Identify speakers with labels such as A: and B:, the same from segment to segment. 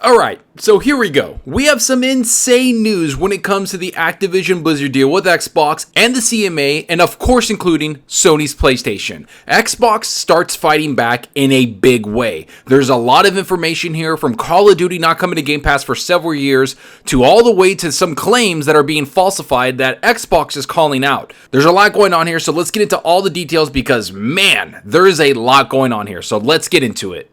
A: Alright, so here we go. We have some insane news when it comes to the Activision Blizzard deal with Xbox and the CMA, and of course including Sony's PlayStation. Xbox starts fighting back in a big way. There's a lot of information here, from Call of Duty not coming to Game Pass for several years, to all the way to some claims that are being falsified that Xbox is calling out. There's a lot going on here, so let's get into all the details because, man, there is a lot going on here, so let's get into it.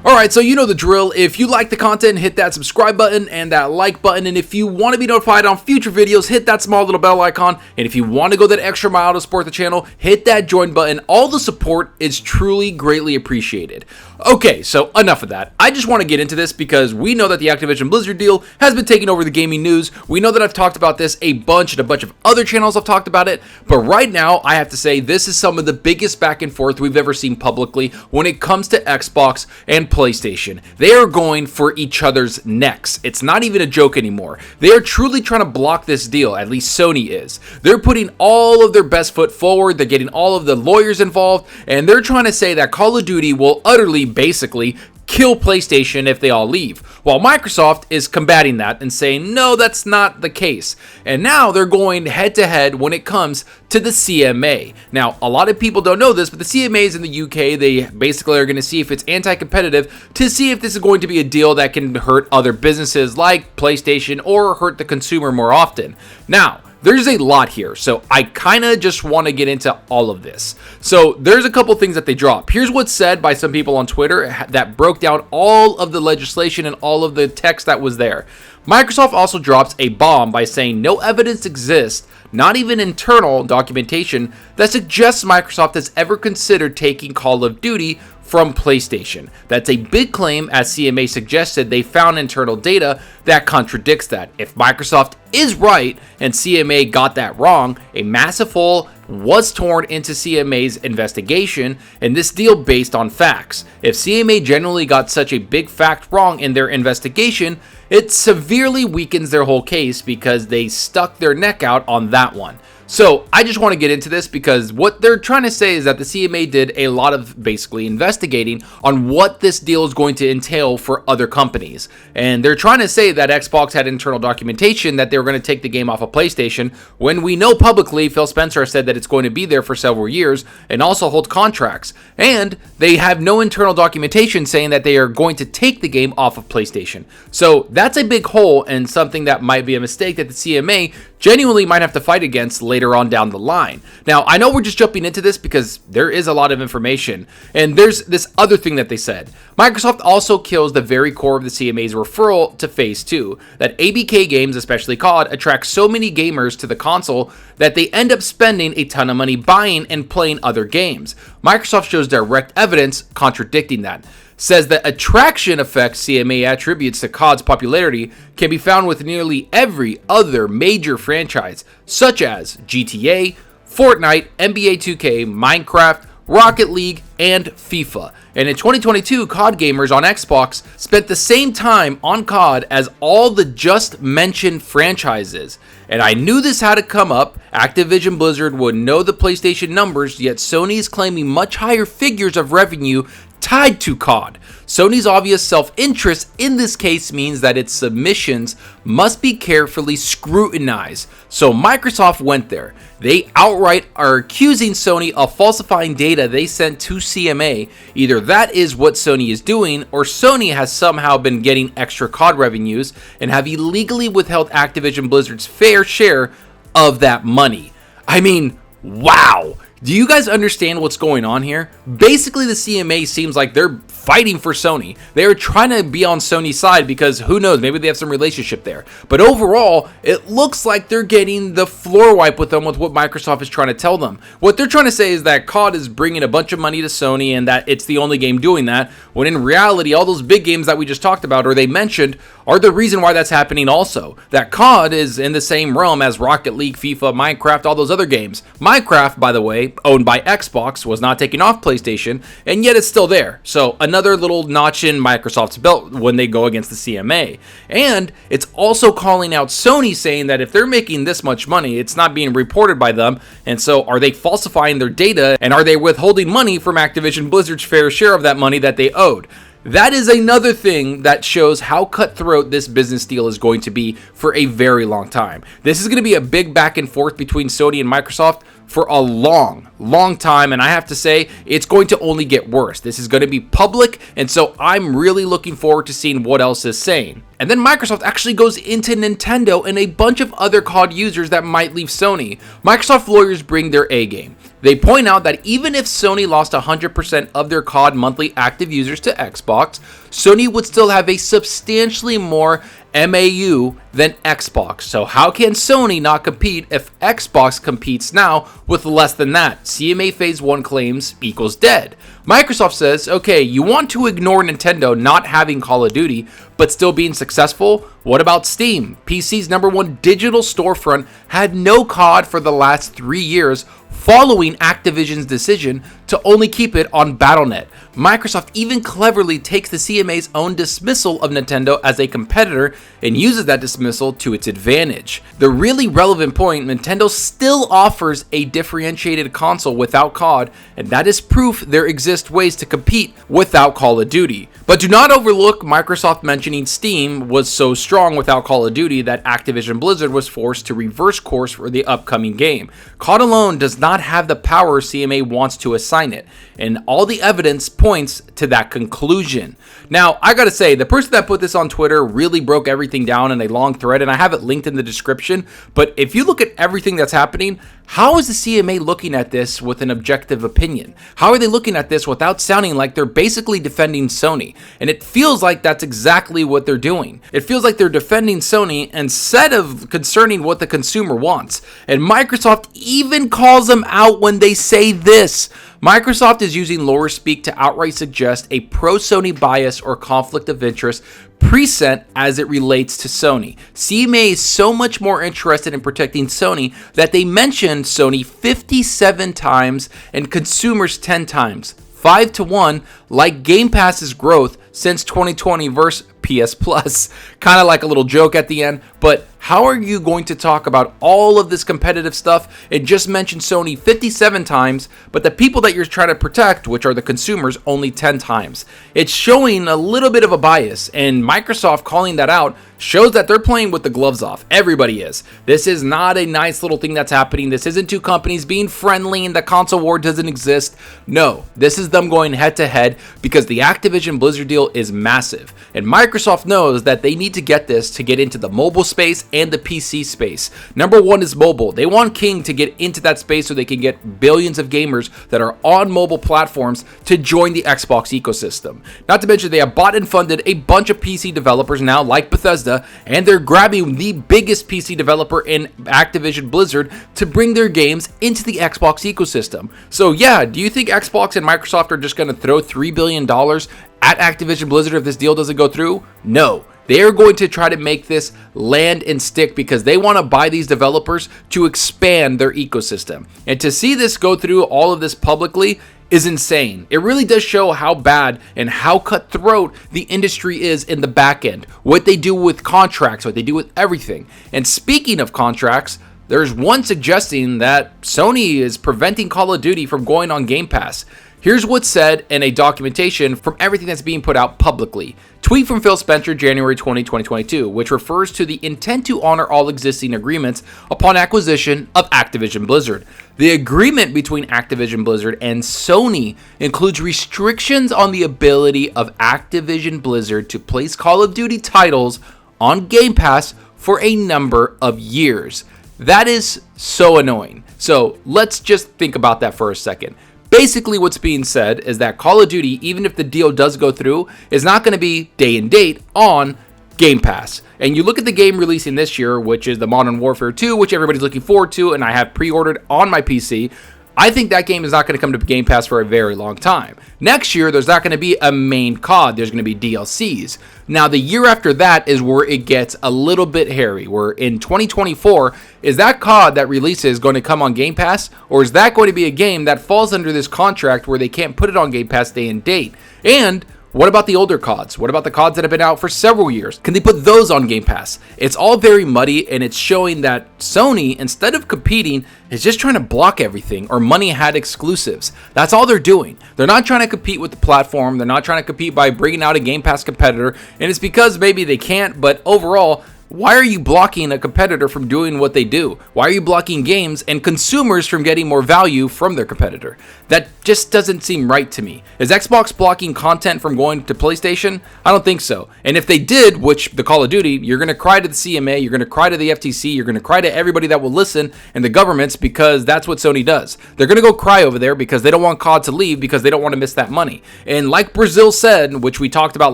A: Alright, so you know the drill. If you like the content, hit that subscribe button and that like button. And if you want to be notified on future videos, hit that small little bell icon. And if you want to go that extra mile to support the channel, hit that join button. All the support is truly greatly appreciated. Okay, so enough of that. I just want to get into this because we know that the Activision Blizzard deal has been taking over the gaming news. We know that I've talked about this a bunch, and a bunch of other channels have talked about it. But right now, I have to say this is some of the biggest back and forth we've ever seen publicly when it comes to Xbox and PlayStation. They are going for each other's necks. It's not even a joke anymore. They are truly trying to block this deal, at least Sony is. They're putting all of their best foot forward, they're getting all of the lawyers involved, and they're trying to say that Call of Duty will utterly, basically, kill PlayStation if they all leave, while Microsoft is combating that and saying, no, that's not the case. And now they're going head to head when it comes to the CMA. Now, a lot of people don't know this, but the CMAs in the UK, they basically are going to see if it's anti-competitive to see if this is going to be a deal that can hurt other businesses like PlayStation or hurt the consumer more often. Now, there's a lot here, so I kind of just want to get into all of this. So there's a couple things that they drop. Here's what's said by some people on Twitter that broke down all of the legislation and all of the text that was there. Microsoft also drops a bomb by saying no evidence exists, not even internal documentation, that suggests Microsoft has ever considered taking Call of Duty from PlayStation. That's a big claim, as CMA suggested they found internal data that contradicts that. If Microsoft is right and CMA got that wrong, a massive hole was torn into CMA's investigation, and this deal based on facts. If CMA generally got such a big fact wrong in their investigation, it severely weakens their whole case because they stuck their neck out on that one. So I just want to get into this because what they're trying to say is that the CMA did a lot of basically investigating on what this deal is going to entail for other companies. And they're trying to say that Xbox had internal documentation that they were going to take the game off of PlayStation, when we know publicly Phil Spencer said that it's going to be there for several years and also hold contracts. And they have no internal documentation saying that they are going to take the game off of PlayStation. So that's a big hole and something that might be a mistake that the CMA genuinely might have to fight against later on down the line. Now, I know we're just jumping into this because there is a lot of information, and there's this other thing that they said. Microsoft also kills the very core of the CMA's referral to Phase 2, that ABK games, especially COD, attract so many gamers to the console that they end up spending a ton of money buying and playing other games. Microsoft shows direct evidence contradicting that. Says that attraction effect CMA attributes to COD's popularity can be found with nearly every other major franchise, such as GTA, Fortnite, NBA 2K, Minecraft, Rocket League, and FIFA. And in 2022, COD gamers on Xbox spent the same time on COD as all the just mentioned franchises. And I knew this had to come up. Activision Blizzard would know the PlayStation numbers, yet Sony is claiming much higher figures of revenue tied to COD. Sony's obvious self-interest in this case means that its submissions must be carefully scrutinized. So Microsoft went there. They outright are accusing Sony of falsifying data they sent to CMA. Either that is what Sony is doing, or Sony has somehow been getting extra COD revenues and have illegally withheld Activision Blizzard's fair share of that money. I mean, wow. Do you guys understand what's going on here? Basically, the CMA seems like they're fighting for Sony. They're trying to be on Sony's side because who knows, maybe they have some relationship there. But overall, it looks like they're getting the floor wipe with them with what Microsoft is trying to tell them. What they're trying to say is that COD is bringing a bunch of money to Sony and that it's the only game doing that, when in reality, all those big games that we just talked about or they mentioned are the reason why that's happening also. That COD is in the same realm as Rocket League, FIFA, Minecraft, all those other games. Minecraft, by the way, owned by Xbox, was not taken off PlayStation, and yet it's still there. So another little notch in Microsoft's belt when they go against the CMA. And it's also calling out Sony, saying that if they're making this much money, it's not being reported by them, and so are they falsifying their data, and are they withholding money from Activision Blizzard's fair share of that money that they owed? That is another thing that shows how cutthroat this business deal is going to be for a very long time. This is going to be a big back and forth between Sony and Microsoft for a long time, and I have to say, it's going to only get worse. This is going to be public, and so I'm really looking forward to seeing what else is saying. And then Microsoft actually goes into Nintendo and a bunch of other COD users that might leave Sony. Microsoft lawyers bring their A game. They point out that even if Sony lost 100% of their COD monthly active users to Xbox, Sony would still have a substantially more MAU than Xbox. So how can Sony not compete if Xbox competes now with less than that? CMA Phase 1 claims equals dead. Microsoft says, okay, you want to ignore Nintendo not having Call of Duty, but still being successful? What about Steam? PC's #1 digital storefront had no COD for the last 3 years, following Activision's decision to only keep it on Battle.net. Microsoft even cleverly takes the CMA's own dismissal of Nintendo as a competitor and uses that dismissal to its advantage. The really relevant point, Nintendo still offers a differentiated console without COD, and that is proof there exist ways to compete without Call of Duty. But do not overlook Microsoft mentioning Steam was so strong without Call of Duty that Activision Blizzard was forced to reverse course for the upcoming game. COD alone does not have the power CMA wants to assign it, and all the evidence points to that conclusion. Now, I gotta say, the person that put this on Twitter really broke everything down in a long thread, and I have it linked in the description, but if you look at everything that's happening, how is the CMA looking at this with an objective opinion? How are they looking at this without sounding like they're basically defending Sony? And it feels like that's exactly what they're doing. It feels like they're defending Sony instead of concerning what the consumer wants. And Microsoft even calls them out when they say this. Microsoft is using lawyer speak to outright suggest a pro-Sony bias or conflict of interest present as it relates to Sony. CMA is so much more interested in protecting Sony that they mentioned Sony 57 times and consumers 10 times. 5-1, like Game Pass's growth since 2020 versus PS Plus. Kind of like a little joke at the end, but how are you going to talk about all of this competitive stuff and just mention Sony 57 times, but the people that you're trying to protect, which are the consumers, only 10 times? It's showing a little bit of a bias, and Microsoft calling that out shows that they're playing with the gloves off. Everybody is. This is not a nice little thing that's happening. This isn't two companies being friendly and the console war doesn't exist. No, this is them going head to head because the Activision Blizzard deal is massive, and Microsoft knows that they need to get this to get into the mobile space and the PC space. #1 is mobile. They want King to get into that space so they can get billions of gamers that are on mobile platforms to join the Xbox ecosystem. Not to mention they have bought and funded a bunch of PC developers now like Bethesda, and they're grabbing the biggest PC developer in Activision Blizzard to bring their games into the Xbox ecosystem. So yeah, do you think Xbox and Microsoft are just going to throw $3 billion at Activision Blizzard if this deal doesn't go through? No. They are going to try to make this land and stick because they want to buy these developers to expand their ecosystem. And to see this go through all of this publicly is insane. It really does show how bad and how cutthroat the industry is in the back end. What they do with contracts, what they do with everything. And speaking of contracts, there's one suggesting that Sony is preventing Call of Duty from going on Game Pass. Here's what's said in a documentation from everything that's being put out publicly. Tweet from Phil Spencer, January 20, 2022, which refers to the intent to honor all existing agreements upon acquisition of Activision Blizzard. The agreement between Activision Blizzard and Sony includes restrictions on the ability of Activision Blizzard to place Call of Duty titles on Game Pass for a number of years. That is so annoying. So let's just think about that for a second. Basically, what's being said is that Call of Duty, even if the deal does go through, is not going to be day and date on Game Pass. And you look at the game releasing this year, which is the Modern Warfare 2, which everybody's looking forward to, and I have pre-ordered on my PC. I think that game is not going to come to Game Pass for a very long time. Next year, there's not going to be a main COD. There's going to be DLCs. Now, the year after that is where it gets a little bit hairy, where in 2024, is that COD that releases going to come on Game Pass? Or is that going to be a game that falls under this contract where they can't put it on Game Pass day and date? And what about the older CODs? What about the CODs that have been out for several years? Can they put those on Game Pass? It's all very muddy, and it's showing that Sony, instead of competing, is just trying to block everything, or money had exclusives. That's all they're doing. They're not trying to compete with the platform. They're not trying to compete by bringing out a Game Pass competitor, and it's because maybe they can't, but overall, why are you blocking a competitor from doing what they do? Why are you blocking games and consumers from getting more value from their competitor? That just doesn't seem right to me. Is Xbox blocking content from going to PlayStation? I don't think so. And if they did, which the Call of Duty, you're going to cry to the CMA, you're going to cry to the FTC, you're going to cry to everybody that will listen and the governments, because that's what Sony does. They're going to go cry over there because they don't want COD to leave, because they don't want to miss that money. And like Brazil said, which we talked about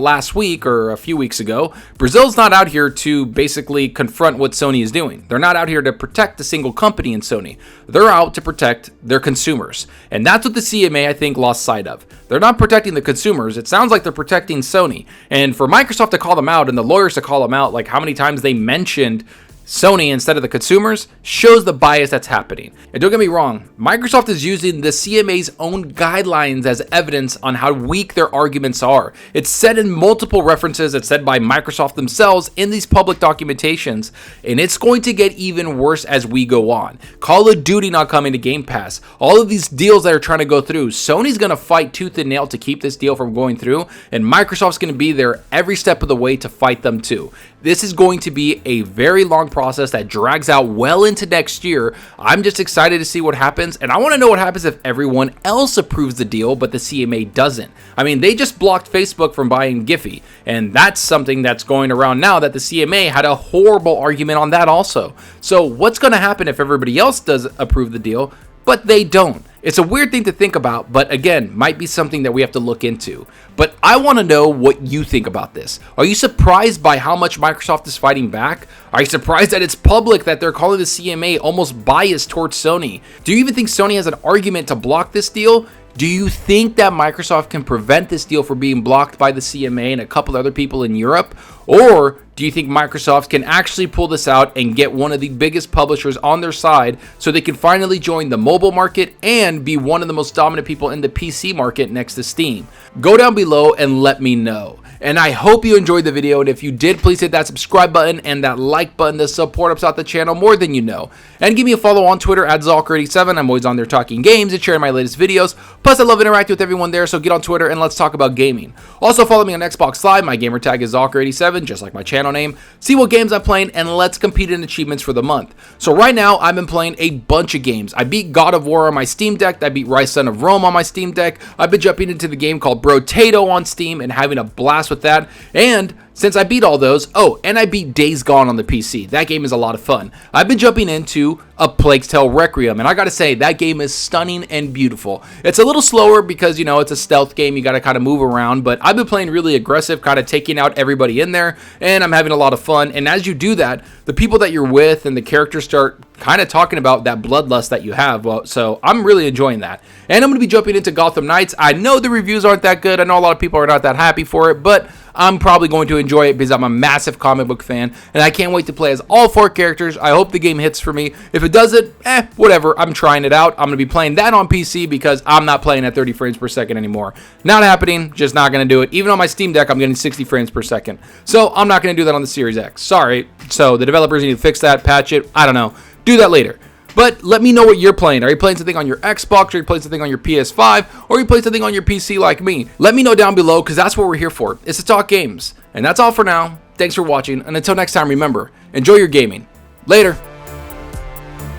A: last week or a few weeks ago, Brazil's not out here to basically confront what Sony is doing. They're not out here to protect a single company in Sony. They're out to protect their consumers. And that's what the CMA, I think, lost sight of. They're not protecting the consumers. It sounds like they're protecting Sony. And for Microsoft to call them out and the lawyers to call them out, like how many times they mentioned Sony instead of the consumers, shows the bias that's happening. And don't get me wrong, Microsoft is using the CMA's own guidelines as evidence on how weak their arguments are. It's said in multiple references, it's said by Microsoft themselves in these public documentations, and it's going to get even worse as we go on. Call of Duty not coming to Game Pass, all of these deals that are trying to go through, Sony's going to fight tooth and nail to keep this deal from going through, and Microsoft's going to be there every step of the way to fight them too. This is going to be a very long process that drags out well into next year. I'm just excited to see what happens, and I want to know what happens if everyone else approves the deal, but the CMA doesn't. I mean, they just blocked Facebook from buying Giphy, and that's something that's going around now that the CMA had a horrible argument on that also. So what's going to happen if everybody else does approve the deal, but they don't? It's a weird thing to think about, but again, might be something that we have to look into. But I want to know what you think about this. Are you surprised by how much Microsoft is fighting back? Are you surprised that it's public that they're calling the CMA almost biased towards Sony? Do you even think Sony has an argument to block this deal? Do you think that Microsoft can prevent this deal from being blocked by the CMA and a couple other people in Europe? Or do you think Microsoft can actually pull this out and get one of the biggest publishers on their side so they can finally join the mobile market and be one of the most dominant people in the PC market next to Steam? Go down below and let me know. And I hope you enjoyed the video, and if you did, please hit that subscribe button and that like button to support us out the channel more than you know. And give me a follow on Twitter at Zalker87. I'm always on there talking games and sharing my latest videos. Plus, I love interacting with everyone there, so get on Twitter and let's talk about gaming. Also, follow me on Xbox Live. My gamertag is Zalker87, just like my channel name. See what games I'm playing, and let's compete in achievements for the month. So right now, I've been playing a bunch of games. I beat God of War on my Steam Deck. I beat Rise Son of Rome on my Steam Deck. I've been jumping into the game called Brotato on Steam and having a blast with that. And since I beat all those, and I beat Days Gone on the PC. That game is a lot of fun. I've been jumping into A Plague's Tale Requiem, and I gotta say, that game is stunning and beautiful. It's a little slower because, you know, it's a stealth game, you gotta kind of move around, but I've been playing really aggressive, kind of taking out everybody in there, and I'm having a lot of fun. And as you do that, the people that you're with and the characters start kind of talking about that bloodlust that you have. Well, so I'm really enjoying that. And I'm going to be jumping into Gotham Knights. I know the reviews aren't that good. I know a lot of people are not that happy for it, but I'm probably going to enjoy it because I'm a massive comic book fan, and I can't wait to play as all 4 characters. I hope the game hits for me. If it doesn't, whatever. I'm trying it out. I'm going to be playing that on PC because I'm not playing at 30 frames per second anymore. Not happening. Just not going to do it. Even on my Steam Deck, I'm getting 60 frames per second. So I'm not going to do that on the Series X. Sorry. So the developers need to fix that, patch it. I don't know. Do that later. But let me know what you're playing. Are you playing something on your Xbox? Are you playing something on your PS5? Or are you playing something on your PC like me? Let me know down below, because that's what we're here for. It's to talk games. And that's all for now. Thanks for watching. And until next time, remember, enjoy your gaming. Later.